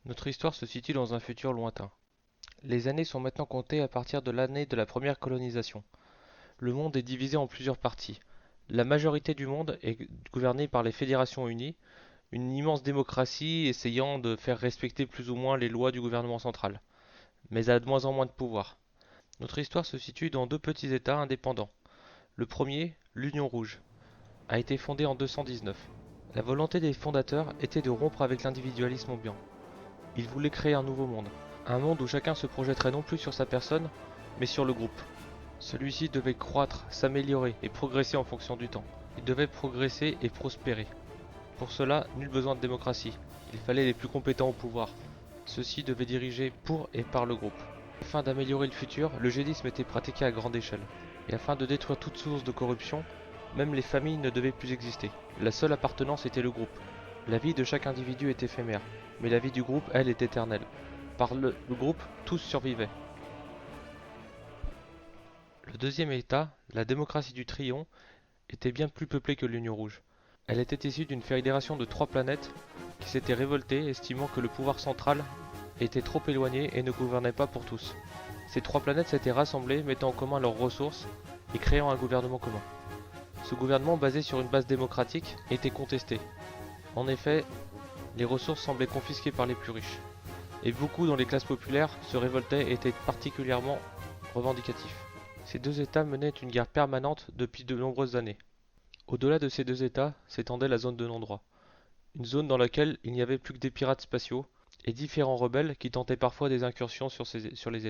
Notre histoire se situe dans un futur lointain. Les années sont maintenant comptées à partir de l'année de la première colonisation. Le monde est divisé en plusieurs parties. La majorité du monde est gouvernée par les Fédérations Unies, une immense démocratie essayant de faire respecter plus ou moins les lois du gouvernement central, mais a de moins en moins de pouvoir. Notre histoire se situe dans deux petits États indépendants. Le premier, l'Union Rouge, a été fondé en 219. La volonté des fondateurs était de rompre avec l'individualisme ambiant. Ils voulaient créer un nouveau monde. Un monde où chacun se projetterait non plus sur sa personne, mais sur le groupe. Celui-ci devait croître, s'améliorer et progresser en fonction du temps. Il devait progresser et prospérer. Pour cela, nul besoin de démocratie. Il fallait les plus compétents au pouvoir. Ceux-ci devaient diriger pour et par le groupe. Afin d'améliorer le futur, l'eugénisme était pratiqué à grande échelle. Et afin de détruire toute source de corruption, même les familles ne devaient plus exister. La seule appartenance était le groupe. La vie de chaque individu est éphémère, mais la vie du groupe, elle, est éternelle. Par le groupe, tous survivaient. Le deuxième État, la démocratie du Trion, était bien plus peuplée que l'Union Rouge. Elle était issue d'une fédération de 3 planètes qui s'étaient révoltées, estimant que le pouvoir central était trop éloigné et ne gouvernait pas pour tous. Ces 3 planètes s'étaient rassemblées, mettant en commun leurs ressources et créant un gouvernement commun. Ce gouvernement, basé sur une base démocratique, était contesté. En effet, les ressources semblaient confisquées par les plus riches, et beaucoup dans les classes populaires se révoltaient et étaient particulièrement revendicatifs. Ces deux États menaient une guerre permanente depuis de nombreuses années. Au-delà de ces deux États s'étendait la zone de non-droit, une zone dans laquelle il n'y avait plus que des pirates spatiaux et différents rebelles qui tentaient parfois des incursions sur les États.